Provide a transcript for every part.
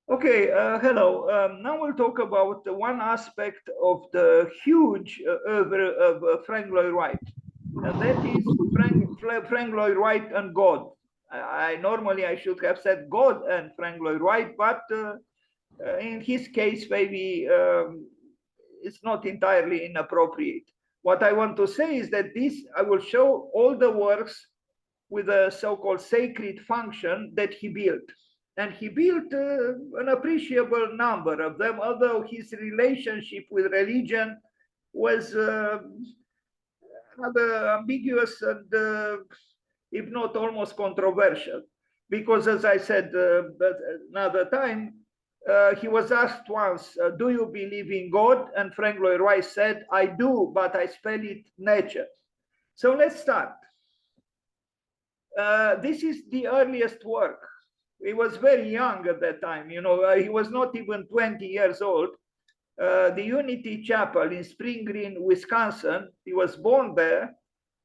Okay, hello. Now we'll talk about one aspect of the huge oeuvre of Frank Lloyd Wright, and that is Frank Lloyd Wright and God. Normally I should have said God and Frank Lloyd Wright, but in his case, maybe it's not entirely inappropriate. What I want to say is that I will show all the works with a so-called sacred function that he built. And he built an appreciable number of them, although his relationship with religion was rather ambiguous and, if not almost controversial. Because, as I said another time, he was asked once, do you believe in God? And Frank Lloyd Wright said, I do, but I spell it nature. So let's start. This is the earliest work. He was very young at that time. He was not even 20 years old. The Unity Chapel in Spring Green, Wisconsin. He was born there,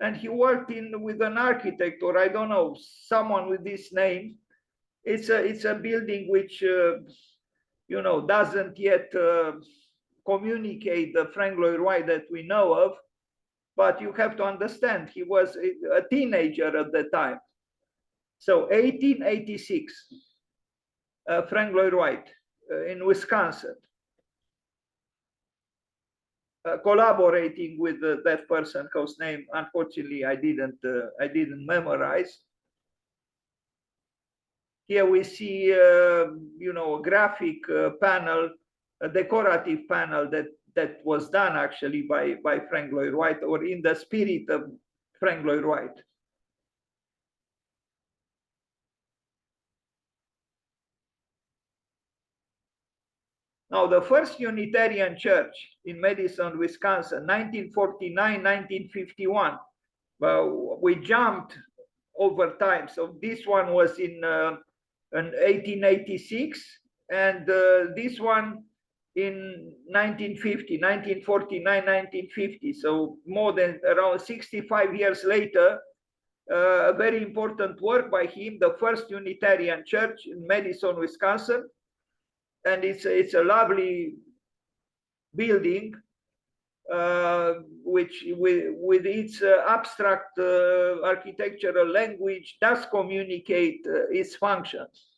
and he worked with an architect, or I don't know, someone with this name. It's a building which doesn't yet communicate the Frank Lloyd Wright that we know of. But you have to understand, he was a teenager at the time. So 1886, Frank Lloyd Wright in Wisconsin, collaborating with that person whose name, unfortunately, I didn't memorize. Here we see, a graphic panel, a decorative panel that was done actually by Frank Lloyd Wright, or in the spirit of Frank Lloyd Wright. Now, the first Unitarian church in Madison, Wisconsin, 1949, 1951. Well, we jumped over time. So this one was in 1886, and this one in 1950, 1949, 1950. So more than around 65 years later, a very important work by him, the first Unitarian church in Madison, Wisconsin. And it's a lovely building, which with its abstract architectural language does communicate its functions.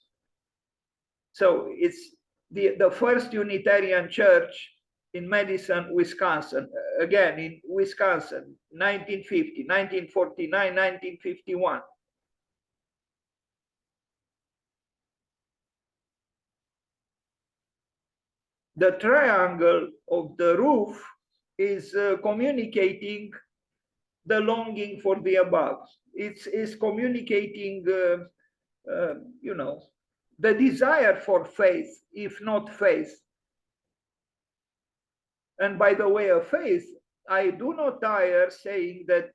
So it's the first Unitarian church in Madison, Wisconsin. Again, in Wisconsin, 1950, 1949, 1951. The triangle of the roof is communicating the longing for the above. It's communicating, the desire for faith, if not faith. And by the way of faith, I do not tire saying that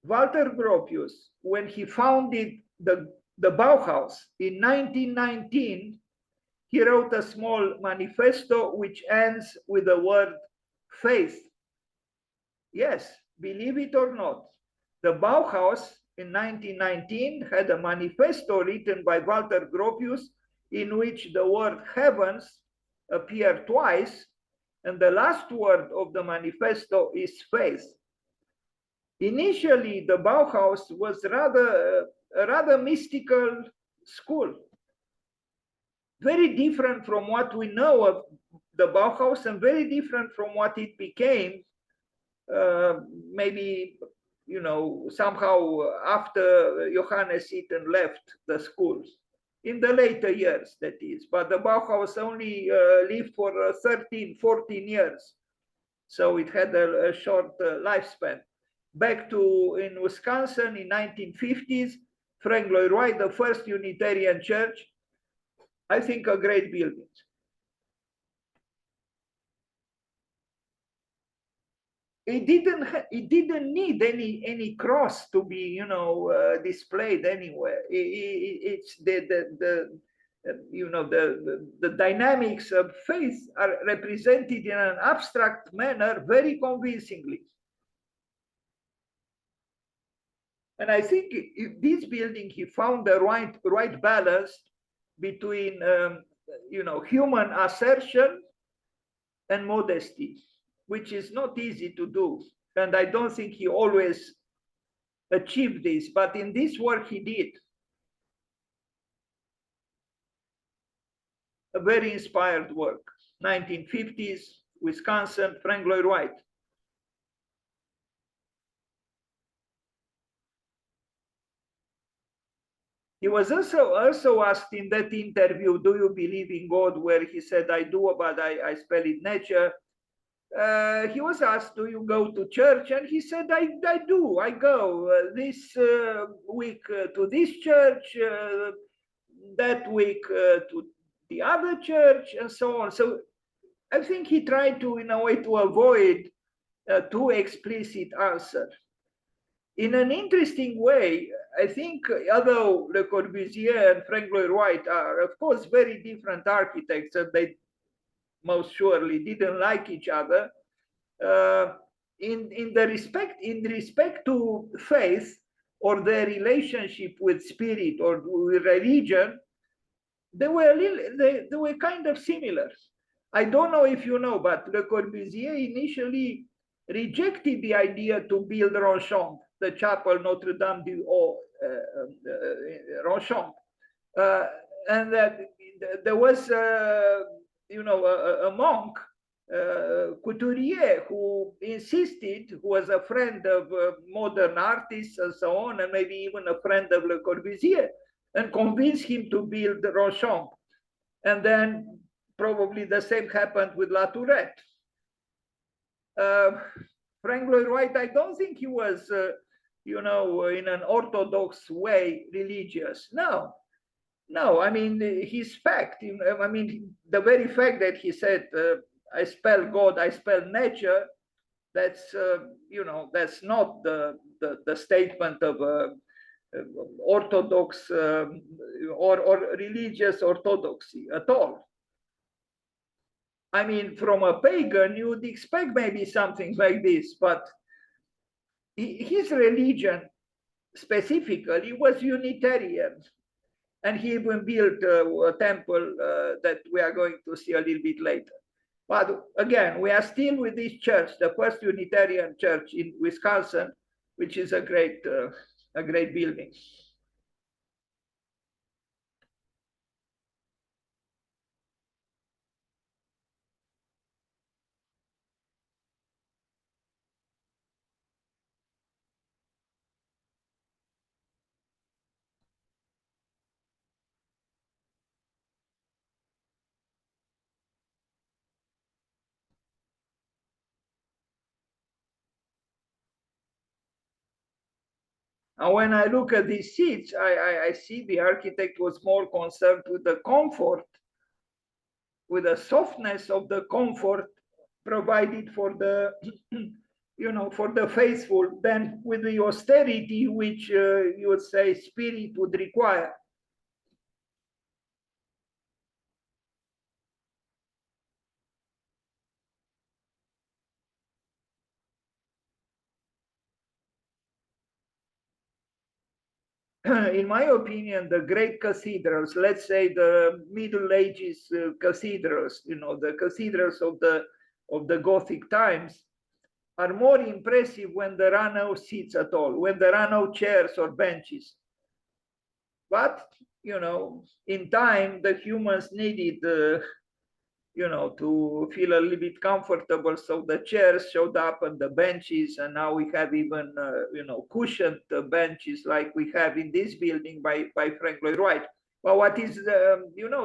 Walter Gropius, when he founded the Bauhaus in 1919, he wrote a small manifesto which ends with the word faith. Yes, believe it or not, the Bauhaus in 1919 had a manifesto written by Walter Gropius in which the word heavens appeared twice, and the last word of the manifesto is faith. Initially, the Bauhaus was a rather mystical school, very different from what we know of the Bauhaus and very different from what it became, maybe, somehow after Johannes Itten left the schools, in the later years, that is. But the Bauhaus only lived for 13, 14 years. So it had a short lifespan. Back to in Wisconsin in 1950s, Frank Lloyd Wright, the first Unitarian church, I think a great building. It didn't need any cross to be, displayed anywhere. It's the dynamics of faith are represented in an abstract manner very convincingly. And I think if this building, he found the right balance between, human assertion and modesty, which is not easy to do. And I don't think he always achieved this, but in this work he did. A very inspired work. 1950s, Wisconsin, Frank Lloyd Wright. He was also asked in that interview, do you believe in God? Where he said, I do, but I spell it nature. He was asked, do you go to church? And he said, I do. I go this week to this church, that week to the other church, and so on. So I think he tried to, in a way, to avoid a too explicit answer. In an interesting way, I think, although Le Corbusier and Frank Lloyd Wright are, of course, very different architects, and they most surely didn't like each other, in respect to faith or their relationship with spirit or with religion, they were kind of similar. I don't know if you know, but Le Corbusier initially rejected the idea to build Ronchamp, the chapel Notre Dame du Haut Ronchamp, and that there was, a monk, Couturier, who insisted, who was a friend of modern artists and so on, and maybe even a friend of Le Corbusier, and convinced him to build Ronchamp. And then probably the same happened with La Tourette. Frank Lloyd Wright, I don't think he was, in an Orthodox way religious. No, I mean, his fact, I mean, the very fact that he said, I spell God, I spell nature, that's, that's not the statement of Orthodox or religious orthodoxy at all. I mean, from a pagan, you would expect maybe something like this, but his religion specifically was Unitarian. And he even built a temple that we are going to see a little bit later. But again, we are still with this church, the first Unitarian church in Wisconsin, which is a great building. And when I look at these seats, I see the architect was more concerned with the comfort, with the softness of the comfort provided for the, for the faithful, than with the austerity which you would say spirit would require. In my opinion, the great cathedrals, let's say the Middle Ages cathedrals, the cathedrals of the Gothic times, are more impressive when there are no seats at all, when there are no chairs or benches. But, in time, the humans needed, to feel a little bit comfortable. So the chairs showed up and the benches, and now we have even, cushioned benches like we have in this building by Frank Lloyd Wright. But what is,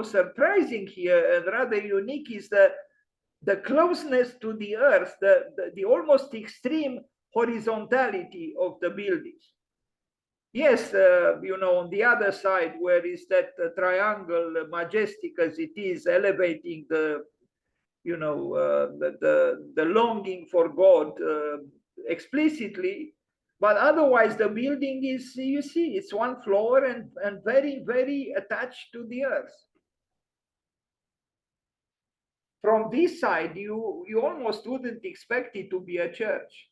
surprising here and rather unique is the closeness to the earth, the almost extreme horizontality of the buildings. Yes, on the other side, where is that triangle, majestic as it is, elevating the, the longing for God explicitly, but otherwise the building is, you see, it's one floor and very, very attached to the earth. From this side, you almost wouldn't expect it to be a church.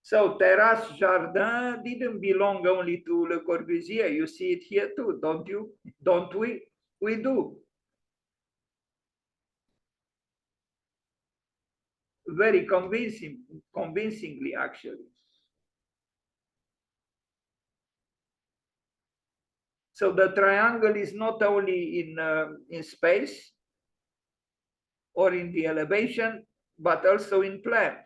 So Terrace Jardin didn't belong only to Le Corbusier. You see it here too, don't you? Don't we? We do. Very convincingly, actually. So the triangle is not only in space or in the elevation, but also in plan.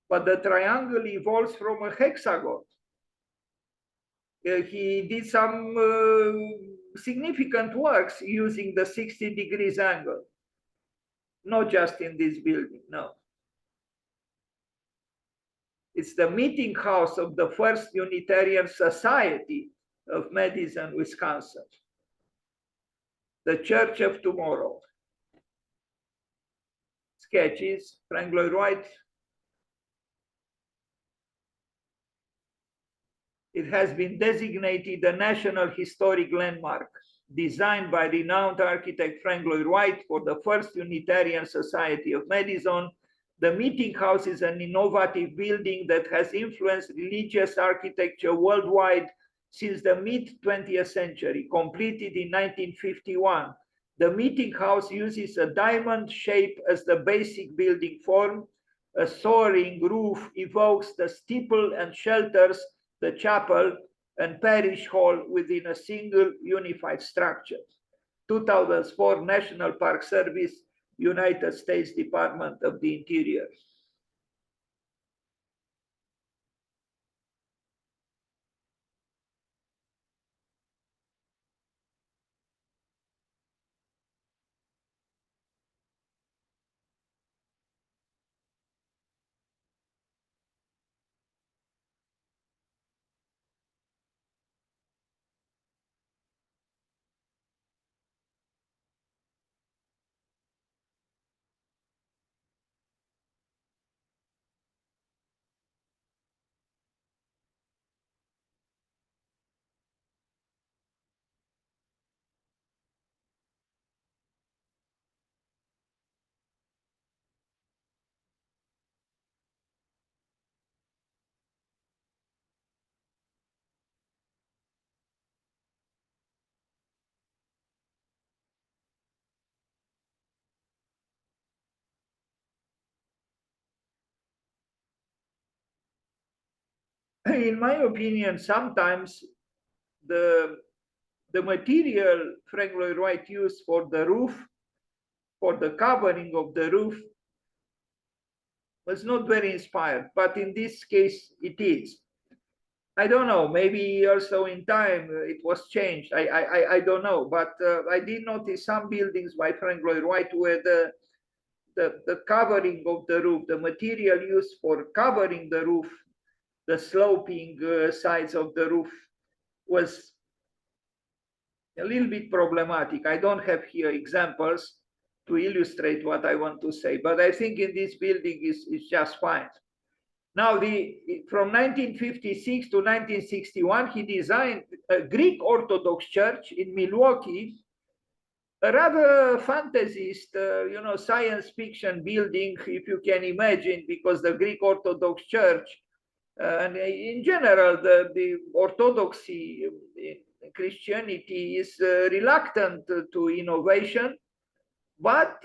But the triangle evolves from a hexagon. He did some significant works using the 60 degrees angle, not just in this building, no. It's the meeting house of the first Unitarian Society of Madison, Wisconsin. The Church of Tomorrow. Sketches, Frank Lloyd Wright. It has been designated a National Historic Landmark, designed by renowned architect Frank Lloyd Wright for the first Unitarian Society of Madison. The meeting house is an innovative building that has influenced religious architecture worldwide since the mid-20th century, completed in 1951. The meeting house uses a diamond shape as the basic building form. A soaring roof evokes the steeple and shelters the chapel and parish hall within a single unified structure. 2004 National Park Service, United States Department of the Interior. In my opinion, sometimes the material Frank Lloyd Wright used for the roof, for the covering of the roof, was not very inspired, but in this case it is. I don't know, maybe also in time it was changed. I don't know, but I did notice some buildings by Frank Lloyd Wright where the covering of the roof, the material used for covering the roof, the sloping sides of the roof was a little bit problematic. I don't have here examples to illustrate what I want to say, but I think in this building is just fine. Now, from 1956 to 1961, he designed a Greek Orthodox church in Milwaukee, a rather fantasist, science fiction building, if you can imagine, because the Greek Orthodox Church, and in general, the Orthodoxy in Christianity is reluctant to innovation, but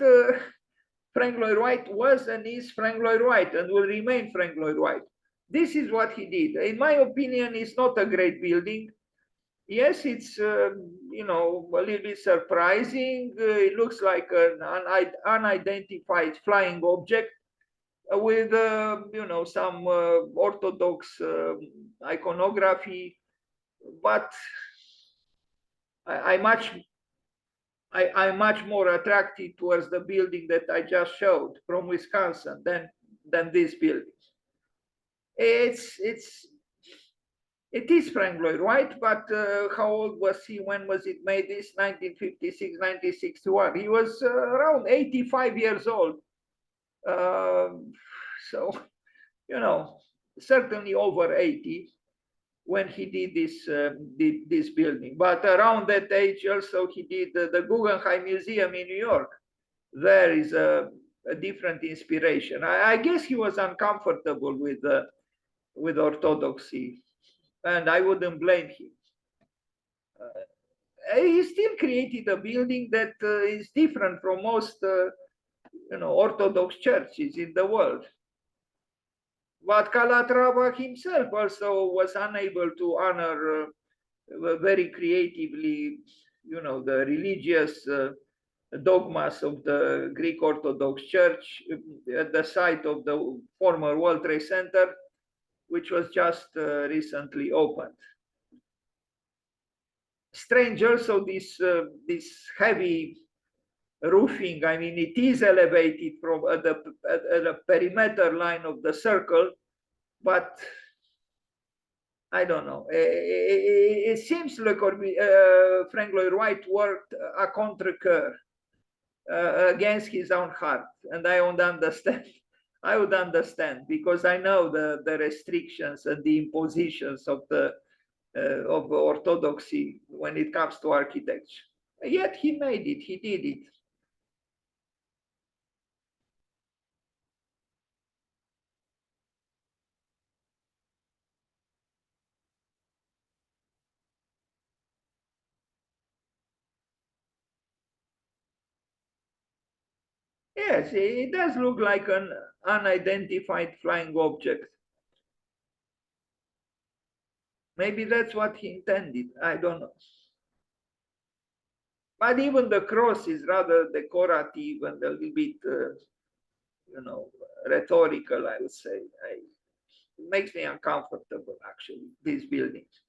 Frank Lloyd Wright was and is Frank Lloyd Wright and will remain Frank Lloyd Wright. This is what he did. In my opinion, it's not a great building. Yes, it's a little bit surprising. It looks like an unidentified flying object with some Orthodox iconography, but I'm much more attracted towards the building that I just showed from Wisconsin than this building. It is Frank Lloyd Wright, but how old was he? When was it made? This 1956, 1961. He was around 85 years old. So, certainly over 80 when he did this building. But around that age also he did the Guggenheim Museum in New York. There is a a different inspiration. I guess he was uncomfortable with Orthodoxy, and I wouldn't blame him. He still created a building that is different from most Orthodox churches in the world. But Calatrava himself also was unable to honor very creatively, the religious dogmas of the Greek Orthodox Church at the site of the former World Trade Center, which was just recently opened. Strange also this heavy roofing. I mean, it is elevated from the perimeter line of the circle, but I don't know. It seems like Frank Lloyd Wright worked a contre-cœur against his own heart, and I would understand. I would understand, because I know the restrictions and the impositions of Orthodoxy when it comes to architecture. Yet he made it. He did it. Yes, it does look like an unidentified flying object. Maybe that's what he intended. I don't know. But even the cross is rather decorative and a little bit, rhetorical, I would say. It makes me uncomfortable, actually, these buildings.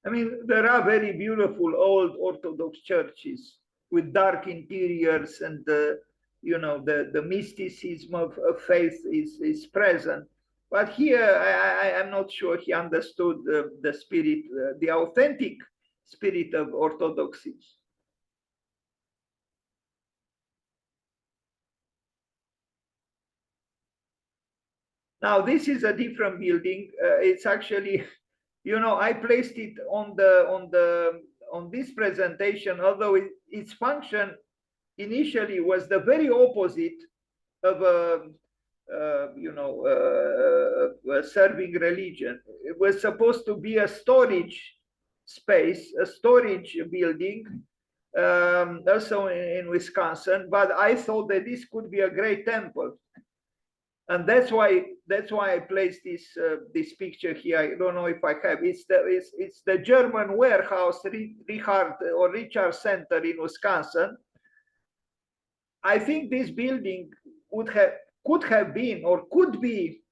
I mean, there are very beautiful old Orthodox churches with dark interiors, and the mysticism of faith is present. But here, I'm not sure he understood the spirit, the authentic spirit of Orthodoxy. Now, this is a different building. It's actually, I placed it on this presentation, although its function initially was the very opposite of serving religion. It was supposed to be a storage space, a storage building, also in Wisconsin. But I thought that this could be a great temple, and that's why I placed this picture here. I don't know if I have. It's the German warehouse, Richard Center in Wisconsin. I think this building could have been or could be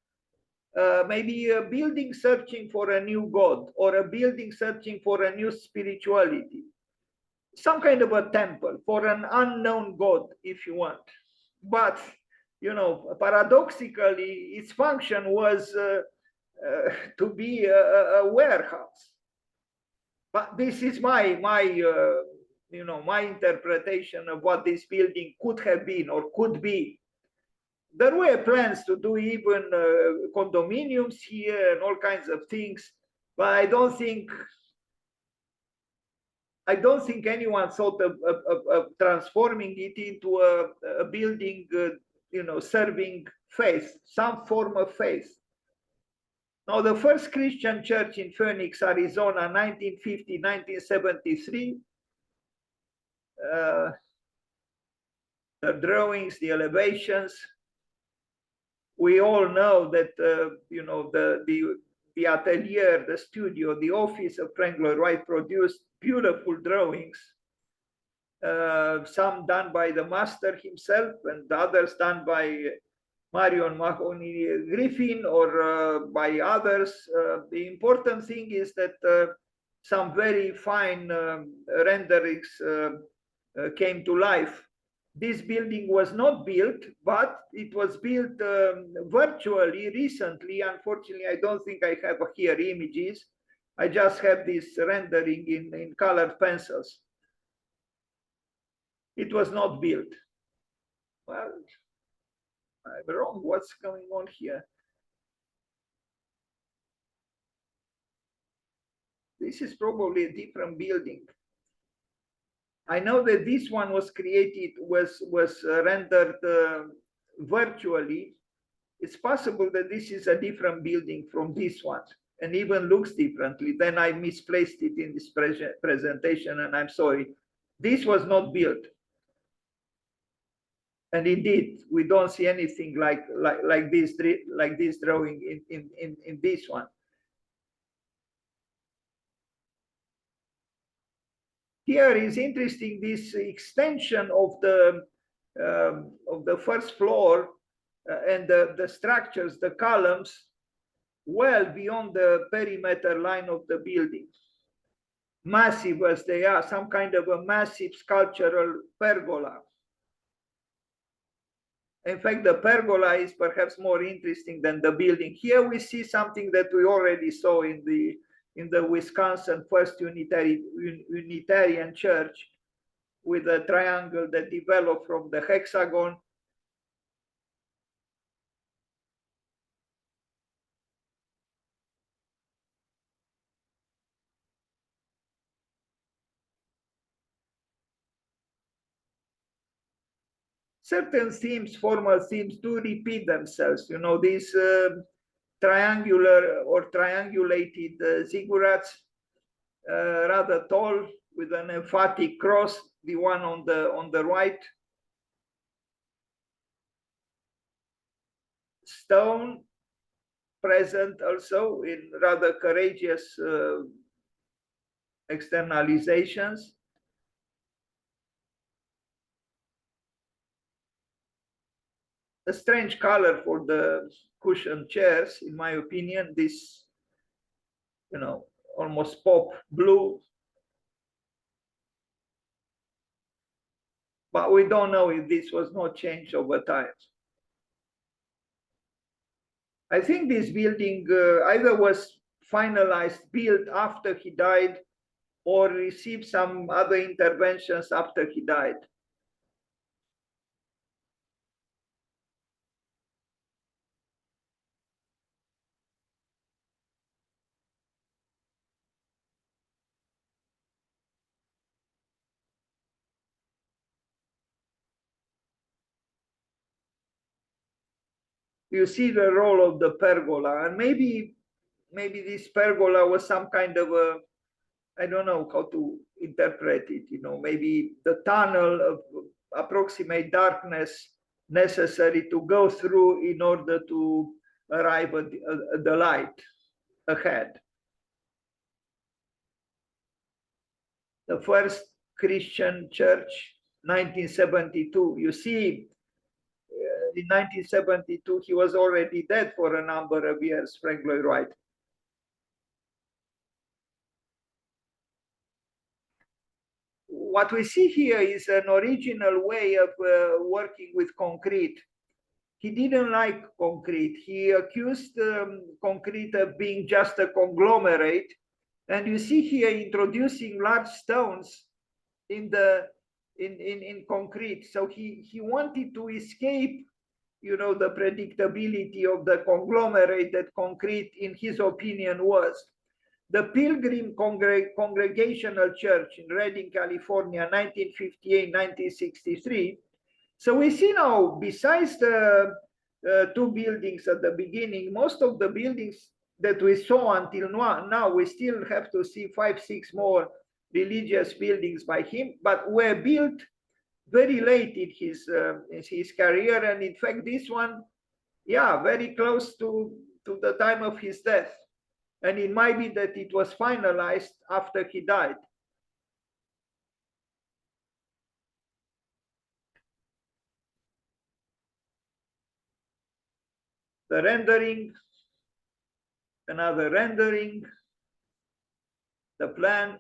maybe a building searching for a new God, or a building searching for a new spirituality, some kind of a temple for an unknown God, if you want. But paradoxically, its function was to be a warehouse. But this is my interpretation of what this building could have been or could be. There were plans to do even condominiums here and all kinds of things, but I don't think anyone thought of transforming it into a building, serving faith, some form of faith. Now, the first Christian church in Phoenix, Arizona, 1950, 1973. The drawings, the elevations. We all know that the atelier, the studio, the office of Frank Lloyd Wright produced beautiful drawings. Some done by the master himself, and others done by Marion Mahoney Griffin or by others. The important thing is that some very fine renderings came to life. This building was not built, but it was built virtually recently. Unfortunately, I don't think I have here images. I just have this rendering in colored pencils. It was not built. Well, I'm wrong. What's going on here? This is probably a different building. I know that this one was created, was rendered virtually. It's possible that this is a different building from this one and even looks differently. Then I misplaced it in this presentation, and I'm sorry. This was not built. And indeed, we don't see anything like this drawing in this one. Here is interesting, this extension of the first floor and the structures, the columns, well beyond the perimeter line of the building. Massive as they are, some kind of a massive sculptural pergola. In fact, the pergola is perhaps more interesting than the building. Here we see something that we already saw in the Wisconsin First Unitarian Church, with a triangle that developed from the hexagon. Certain themes, formal themes, do repeat themselves. You know, these triangular or triangulated ziggurats, rather tall, with an emphatic cross, the one on the right. Stone present also in rather courageous externalizations. A strange color for the cushioned chairs, in my opinion. This, you know, almost pop blue. But we don't know if this was not changed over time. I think this building either was finalized, built after he died, or received some other interventions after he died. You see the role of the pergola, and maybe this pergola was some kind of a, I don't know how to interpret it, you know, maybe the tunnel of approximate darkness necessary to go through in order to arrive at the light ahead. The first Christian church, 1972. You see, in 1972, he was already dead for a number of years, Frank Lloyd Wright. What we see here is an original way of working with concrete. He didn't like concrete. He accused concrete of being just a conglomerate. And you see here introducing large stones in concrete. So he wanted to escape, you know, the predictability of the conglomerate that concrete, in his opinion, was. The Pilgrim Congregational Church in Redding, California, 1958-1963. So we see now, besides the two buildings at the beginning, most of the buildings that we saw until now, we still have to see 5, 6 more religious buildings by him, but were built very late in his career. And in fact, this one, yeah, very close to the time of his death. And it might be that it was finalized after he died. The rendering, another rendering. the plan,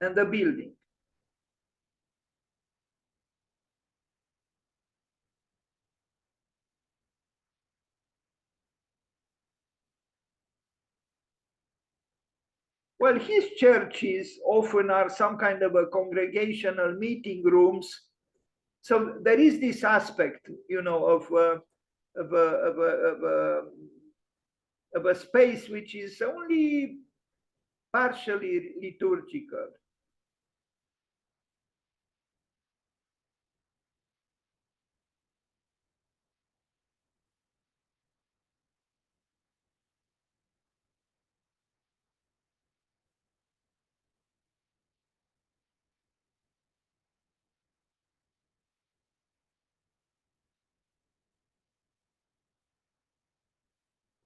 and the building. Well, his churches often are some kind of a congregational meeting rooms. So there is this aspect, you know, of a space which is only partially liturgical.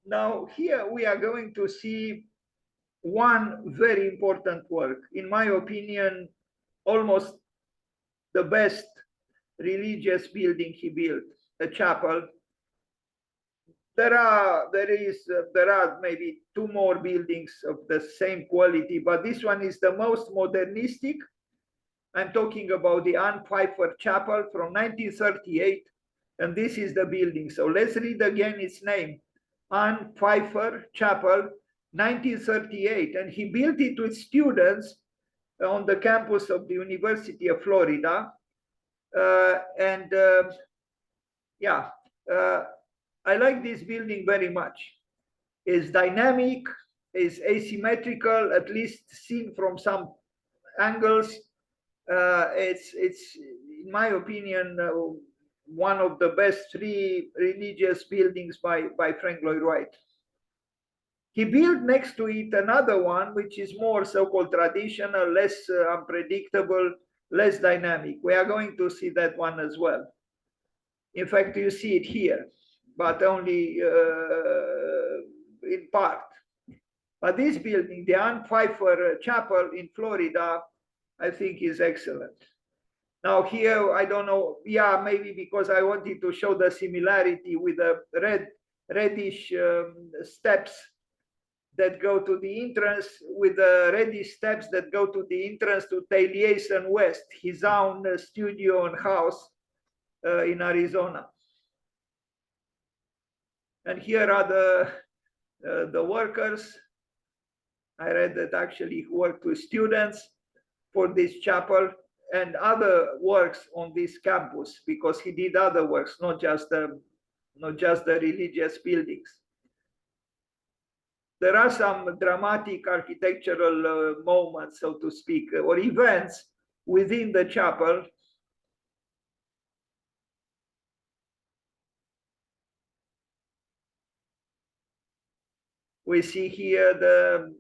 Now, here we are going to see one very important work. In my opinion, almost the best religious building he built, a chapel. There are maybe two more buildings of the same quality, but this one is the most modernistic. I'm talking about the Pfeiffer Chapel from 1938, and this is the building. So let's read again its name. Pfeiffer Chapel, 1938, and he built it with students on the campus of the University of Florida. I like this building very much. It's dynamic, it's asymmetrical, at least seen from some angles. It's in my opinion, one of the best three religious buildings by Frank Lloyd Wright. He built next to it another one, which is more so-called traditional, less unpredictable, less dynamic. We are going to see that one as well. In fact, you see it here, but only in part. But this building, the Pfeiffer Chapel in Florida, I think is excellent. Now here, I don't know, yeah, maybe because I wanted to show the similarity with the reddish steps that go to the entrance, with the reddish steps that go to the entrance to Taliesin West, his own studio and house in Arizona. And here are the workers. I read that actually he worked with students for this chapel and other works on this campus, because he did other works, not just the religious buildings. There are some dramatic architectural moments, so to speak, or events within the chapel. We see here the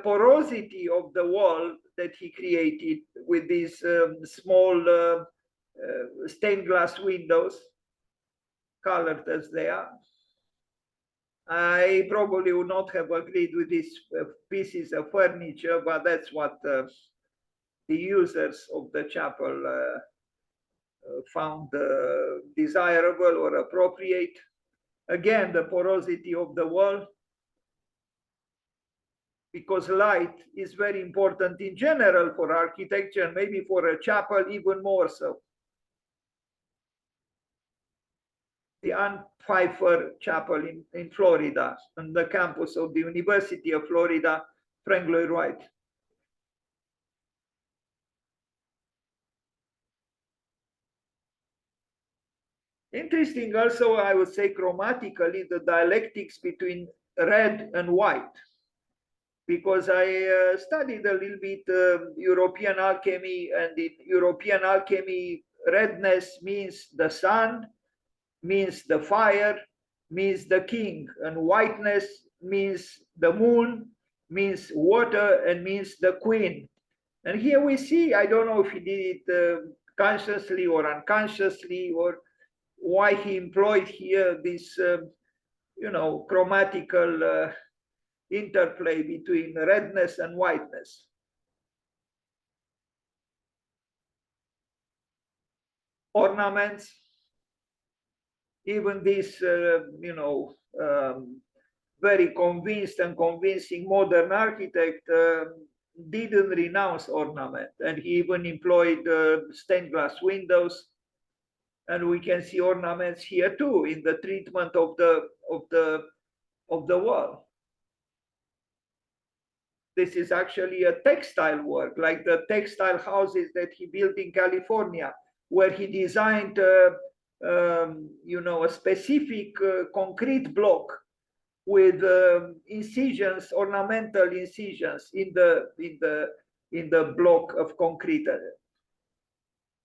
porosity of the wall that he created with these small stained glass windows, colored as they are. I probably would not have agreed with these pieces of furniture, but that's what the users of the chapel found desirable or appropriate. Again, the porosity of the wall, because light is very important in general for architecture, and maybe for a chapel even more so. The Pfeiffer Chapel in Florida, on the campus of the University of Florida, Frank Lloyd Wright. Interesting also, I would say chromatically, the dialectics between red and white, because I studied a little bit European alchemy, and in European alchemy, redness means the sun, means the fire, means the king, and whiteness means the moon, means water, and means the queen. And here we see, I don't know if he did it consciously or unconsciously, or why he employed here this, chromatical interplay between redness and whiteness. Ornaments. even this, very convinced and convincing modern architect didn't renounce ornament, and he even employed stained glass windows. And we can see ornaments here too in the treatment of the wall. This is actually a textile work, like the textile houses that he built in California, where he designed, a specific concrete block with incisions, ornamental incisions in the block of concrete.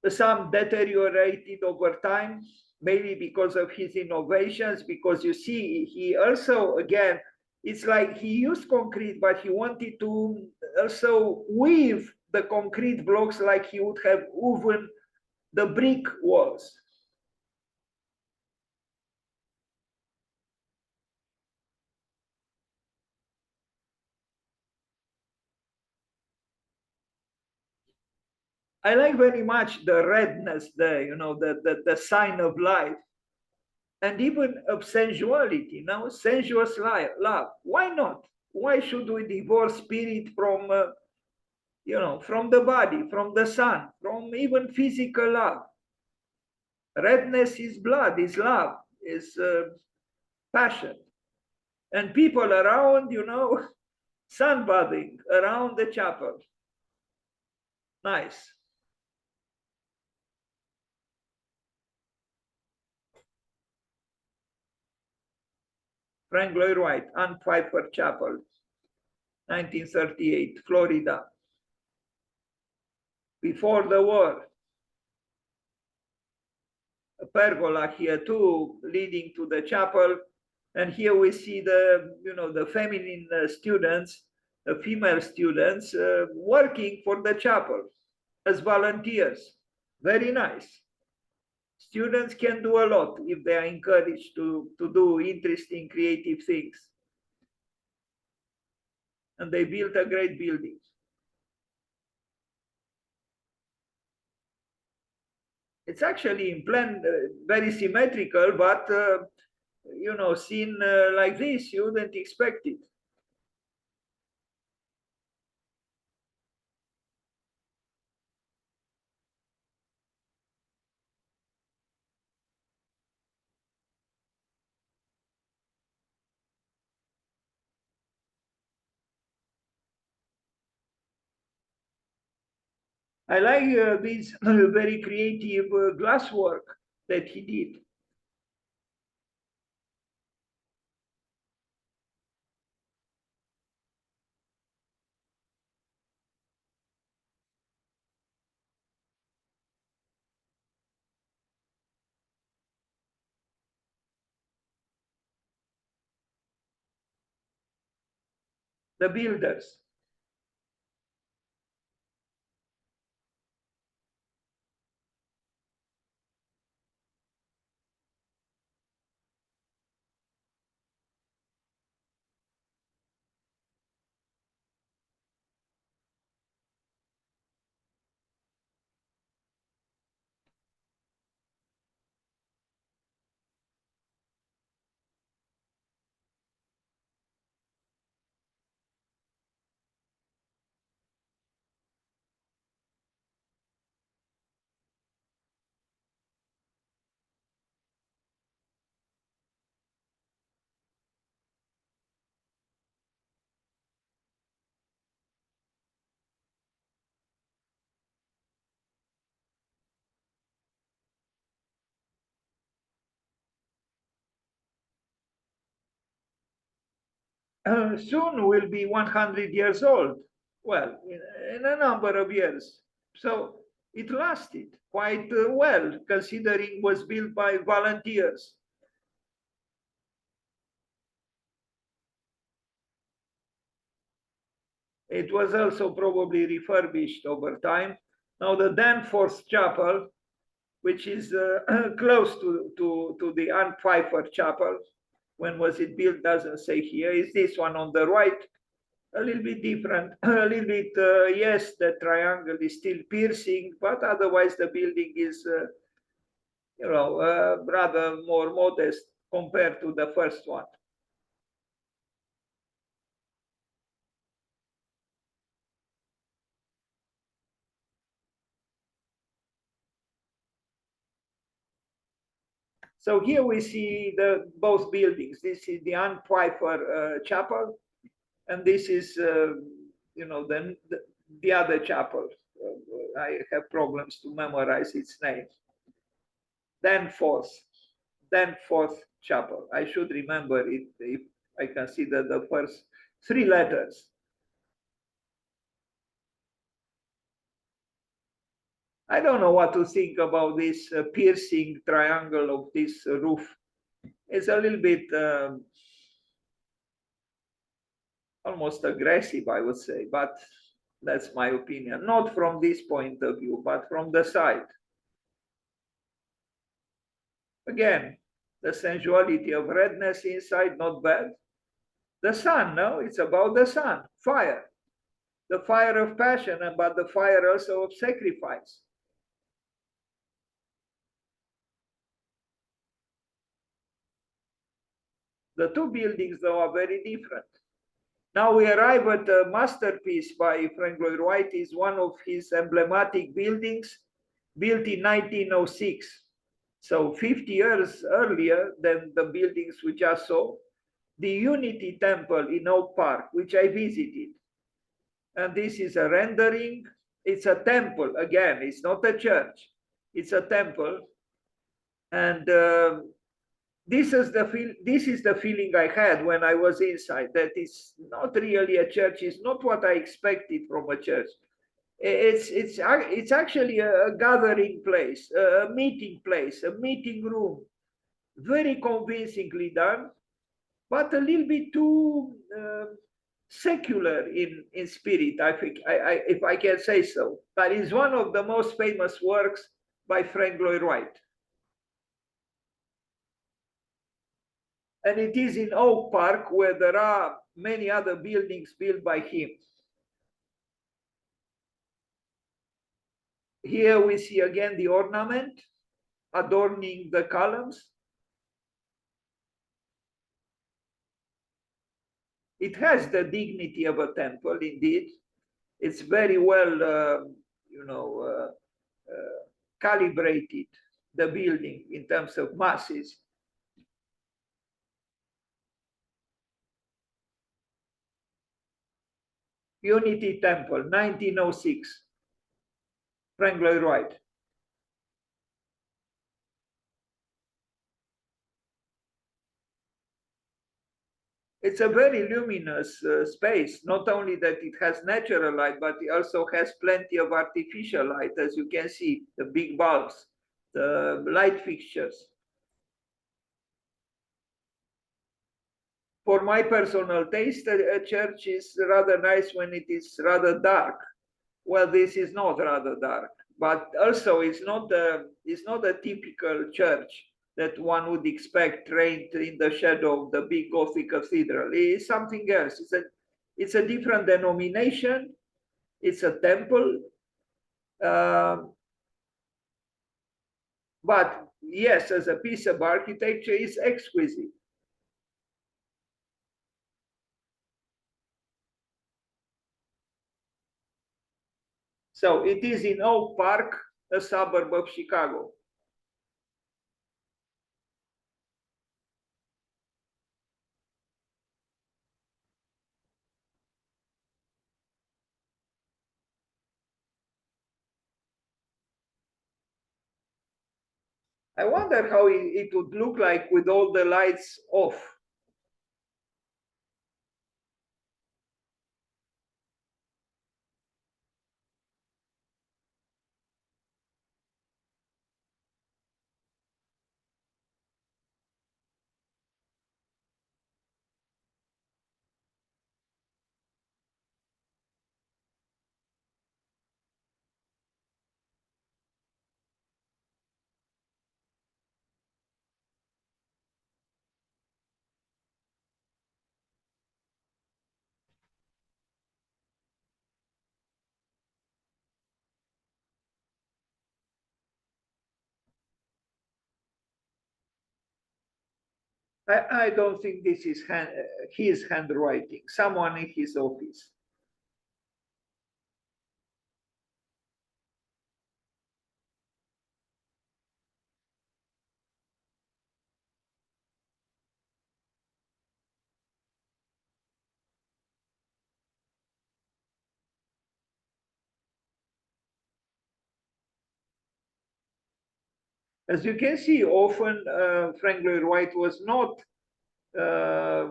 Some deteriorated over time, maybe because of his innovations, because you see, he also, again, it's like he used concrete, but he wanted to also weave the concrete blocks like he would have woven the brick walls. I like very much the redness there, the sign of life, and even of sensuality, sensuous love. Why not? Why should we divorce spirit from, from the body, from the sun, from even physical love? Redness is blood, is love, is passion. And people around, sunbathing around the chapel. Nice. Frank Lloyd Wright, Pfeiffer Chapel, 1938, Florida. Before the war. A pergola here too, leading to the chapel. And here we see the feminine students, the female students working for the chapel as volunteers. Very nice. Students can do a lot if they are encouraged to do interesting, creative things. And they built a great building. It's actually in plan very symmetrical, but seen like this, you wouldn't expect it. I like this very creative glass work that he did. The builders. Soon will be 100 years old. Well, in a number of years. So it lasted quite well, considering it was built by volunteers. It was also probably refurbished over time. Now the Danforth Chapel, which is close to the Pfeiffer Chapel, when was it built doesn't say here, is this one on the right. A little bit different, a little bit, yes, the triangle is still piercing, but otherwise the building is rather more modest compared to the first one. So here we see both buildings. This is the Pfeiffer Chapel, and this is the other chapel. I have problems to memorize its name. Danforth, Danforth Chapel. I should remember it if I consider the first three letters. I don't know what to think about this piercing triangle of this roof. It's a little bit almost aggressive, I would say, but that's my opinion. Not from this point of view, but from the side. Again, the sensuality of redness inside, not bad. The sun, no, it's about the sun, fire, the fire of passion, but the fire also of sacrifice. The two buildings, though, are very different. Now we arrive at a masterpiece by Frank Lloyd Wright. Is one of his emblematic buildings, built in 1906. So 50 years earlier than the buildings we just saw, the Unity Temple in Oak Park, which I visited. And this is a rendering. It's a temple, again, it's not a church, it's a temple. And this is the feeling I had when I was inside, that it's not really a church, it's not what I expected from a church. It's actually a gathering place, a meeting place, a meeting room, very convincingly done, but a little bit too secular in spirit, I think, if I can say so. But it's one of the most famous works by Frank Lloyd Wright. And it is in Oak Park, where there are many other buildings built by him. Here we see again the ornament adorning the columns. It has the dignity of a temple, indeed. It's very well, calibrated, the building in terms of masses. Unity Temple, 1906, Frank Lloyd Wright. It's a very luminous space. Not only that it has natural light, but it also has plenty of artificial light, as you can see, the big bulbs, the light fixtures. For my personal taste, a church is rather nice when it is rather dark. Well, this is not rather dark, but also it's not a typical church that one would expect trained in the shadow of the big Gothic cathedral. It's something else. It's a different denomination. It's a temple. But yes, as a piece of architecture, it's exquisite. So it is in Oak Park, a suburb of Chicago. I wonder how it would look like with all the lights off. I don't think this is his handwriting, someone in his office. As you can see, often Frank Lloyd Wright was not uh,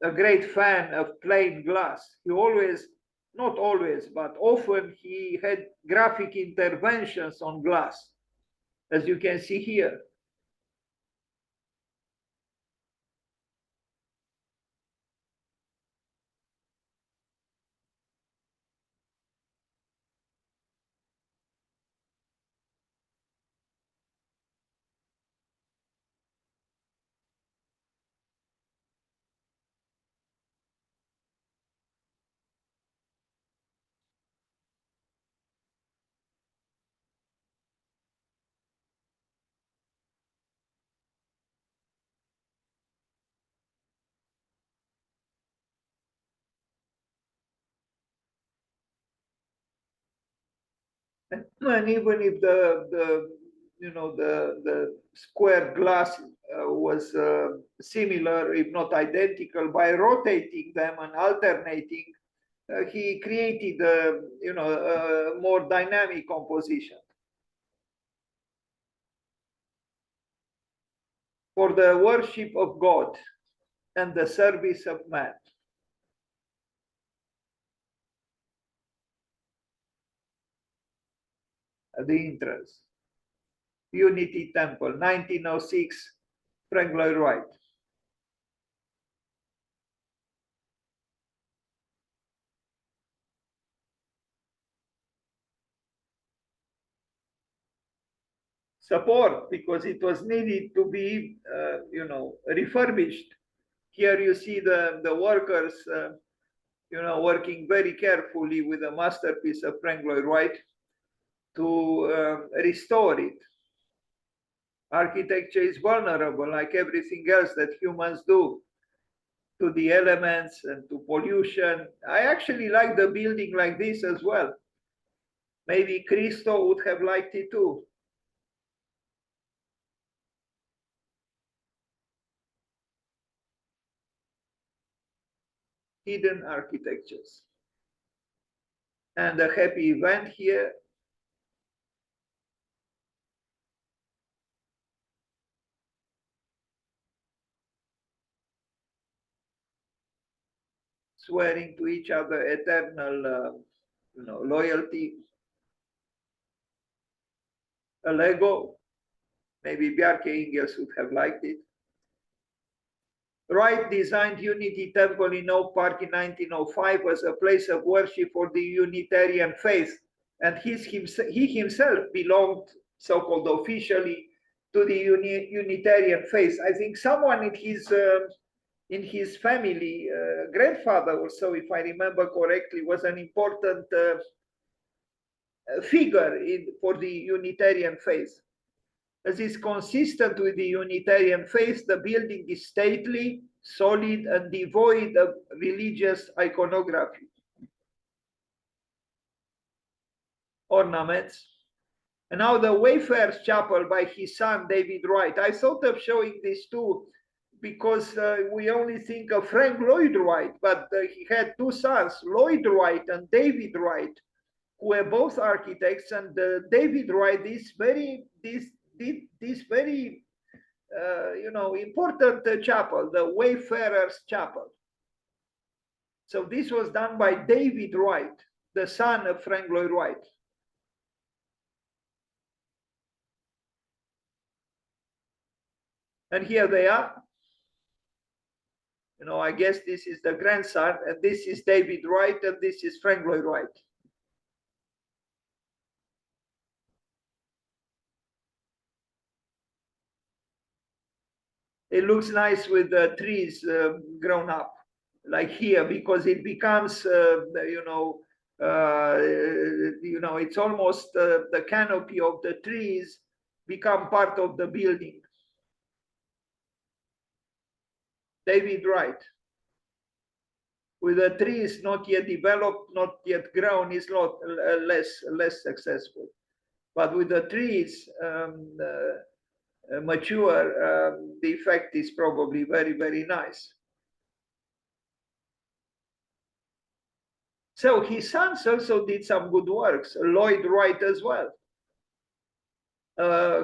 a great fan of plain glass. He always, not always, but often he had graphic interventions on glass, as you can see here. And even if the square glass was similar, if not identical, by rotating them and alternating, he created a more dynamic composition for the worship of God and the service of man. The entrance, Unity Temple, 1906, Frank Lloyd Wright. Support, because it was needed to be, refurbished. Here you see the workers, working very carefully with a masterpiece of Frank Lloyd Wright to restore it. Architecture is vulnerable, like everything else that humans do, to the elements and to pollution. I actually like the building like this as well. Maybe Christo would have liked it too. Hidden architectures. And a happy event here. Swearing to each other eternal, loyalty. A Lego. Maybe Bjarke Ingels would have liked it. Wright designed Unity Temple in Oak Park in 1905 as a place of worship for the Unitarian faith. And he himself belonged, so-called officially, to the Unitarian faith. I think someone in his family, grandfather or so, if I remember correctly, was an important figure for the Unitarian faith. As is consistent with the Unitarian faith, the building is stately, solid, and devoid of religious iconography. Ornaments. And now the Wayfarers Chapel by his son, David Wright. I thought of showing this too, because we only think of Frank Lloyd Wright, but he had two sons, Lloyd Wright and David Wright, who were both architects. And David Wright is this very important chapel, the Wayfarers Chapel. So this was done by David Wright, the son of Frank Lloyd Wright. And here they are. I guess this is the grandson, and this is David Wright, and this is Frank Lloyd Wright. It looks nice with the trees grown up, like here, because it becomes, it's almost the canopy of the trees become part of the building. David Wright. With the trees not yet developed, not yet grown, is lot less successful. But with the trees mature, the effect is probably very, very nice. So his sons also did some good works. Lloyd Wright as well.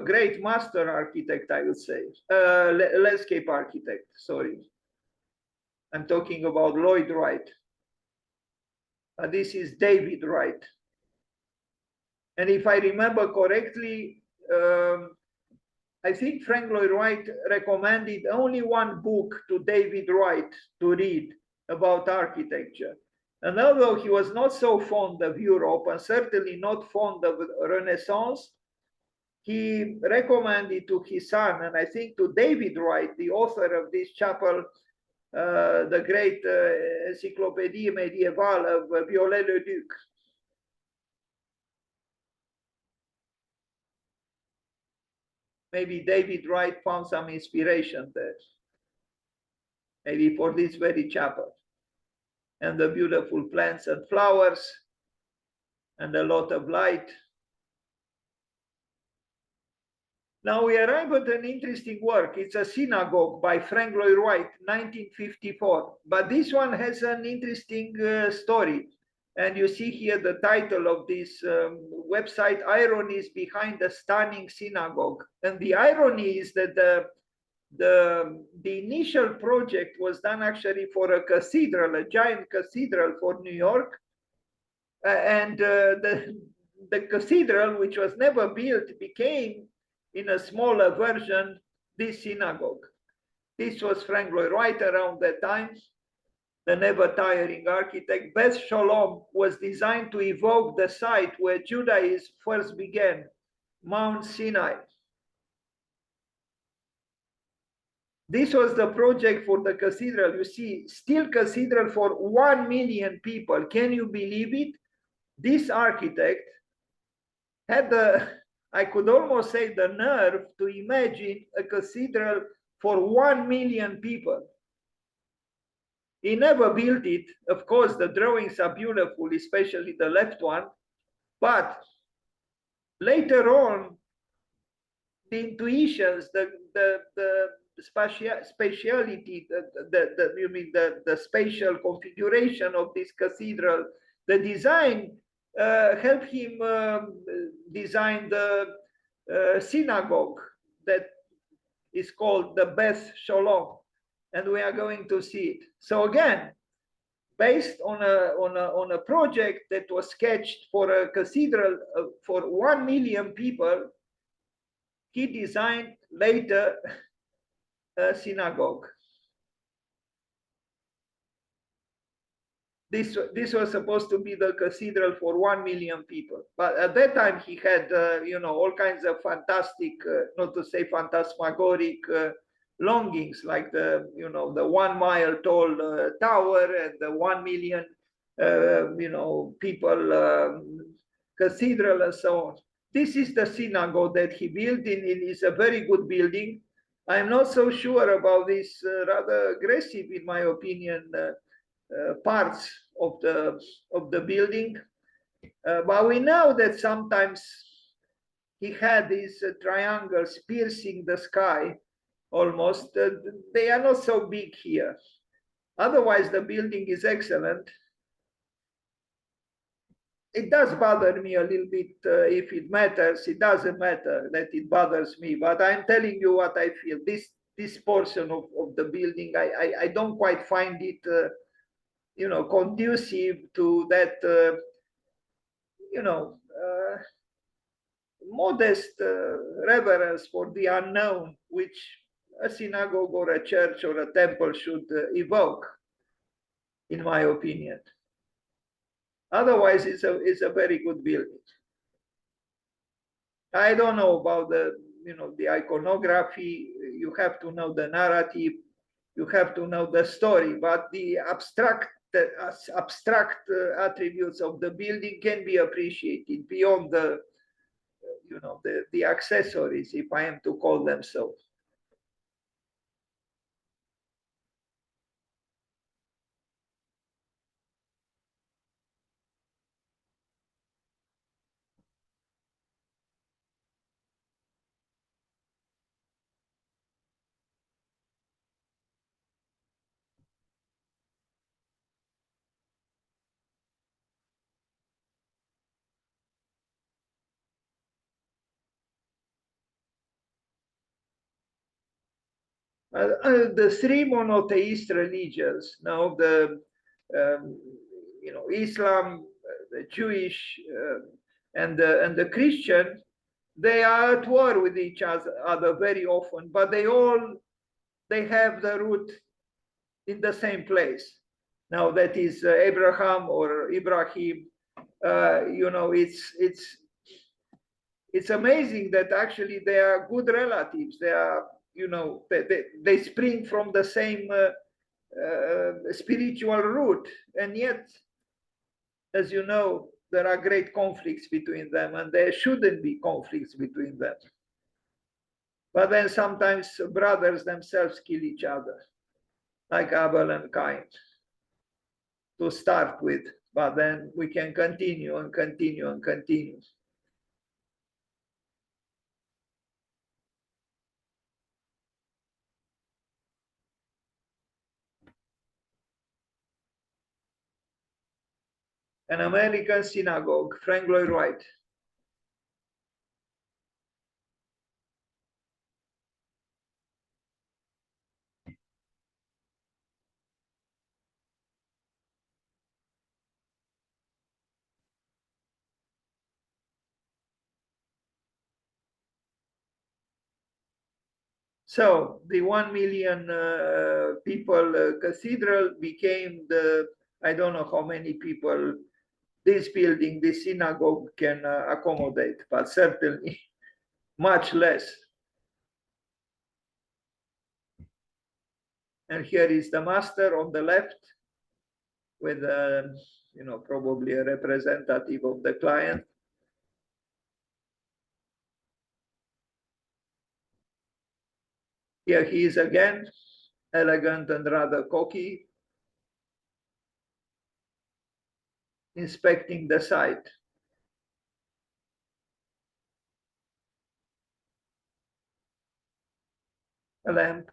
Great master architect, I would say. Landscape architect, sorry. I'm talking about Lloyd Wright. This is David Wright. And if I remember correctly, I think Frank Lloyd Wright recommended only one book to David Wright to read about architecture. And although he was not so fond of Europe and certainly not fond of Renaissance, he recommended to his son, and I think to David Wright, the author of this chapel, the great Encyclopédie Médiévale of Viollet-le-Duc. Maybe David Wright found some inspiration there, maybe for this very chapel. And the beautiful plants and flowers, and a lot of light. Now we arrive at an interesting work. It's a synagogue by Frank Lloyd Wright, 1954. But this one has an interesting story. And you see here the title of this website, Ironies Behind a Stunning Synagogue. And the irony is that the initial project was done actually for a cathedral, a giant cathedral for New York. And the cathedral, which was never built, became, in a smaller version, this synagogue. This was Frank Lloyd Wright around that time, the never-tiring architect. Beth Sholom was designed to evoke the site where Judaism first began, Mount Sinai. This was the project for the cathedral. You see, steel cathedral for 1 million people. Can you believe it? This architect had the, I could almost say, the nerve to imagine a cathedral for 1 million people. He never built it. Of course, the drawings are beautiful, especially the left one. But later on, the intuitions, the spatiality, the spatial configuration of this cathedral, the design helped him design the synagogue that is called the Beth Sholom, and we are going to see it. So again, based on a project that was sketched for a cathedral for 1 million people, he designed later a synagogue. This was supposed to be the cathedral for 1 million people. But at that time, he had, all kinds of fantastic, not to say phantasmagoric longings, like the 1 mile tall tower and the 1 million, people cathedral and so on. This is the synagogue that he built in. It is a very good building. I'm not so sure about this rather aggressive, in my opinion, parts of the building, but we know that sometimes he had these triangles piercing the sky almost. They are not so big here. Otherwise, the building is excellent. It does bother me a little bit if it matters. It doesn't matter that it bothers me, but I'm telling you what I feel. This portion of the building, I don't quite find it conducive to that, modest reverence for the unknown, which a synagogue or a church or a temple should evoke, in my opinion. Otherwise, it's a very good building. I don't know about the iconography. You have to know the narrative. You have to know the story, but the abstract attributes of the building can be appreciated beyond the accessories, if I am to call them so. The three monotheist religions, now the Islam, the Jewish, and the Christian, they are at war with each other very often, but they have the root in the same place. Now that is Abraham or Ibrahim. It's amazing that actually they are good relatives. They are, they spring from the same spiritual root, and yet, as you know, there are great conflicts between them, and there shouldn't be conflicts between them. But then sometimes brothers themselves kill each other, like Abel and Cain, to start with. But then we can continue and continue and continue. An American synagogue, Frank Lloyd Wright. So the 1 million people cathedral became I don't know how many people this building, this synagogue can accommodate, but certainly much less. And here is the master on the left with, probably a representative of the client. Here he is again, elegant and rather cocky, inspecting the site. A lamp.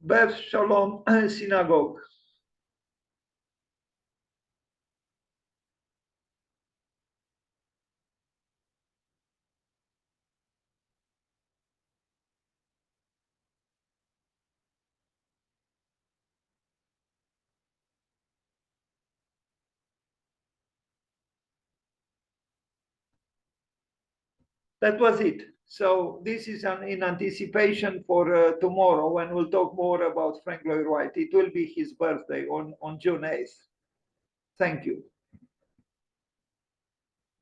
Beth Sholom Synagogue. That was it. So this is in anticipation for tomorrow, when we'll talk more about Frank Lloyd Wright. It will be his birthday on June 8th. Thank you.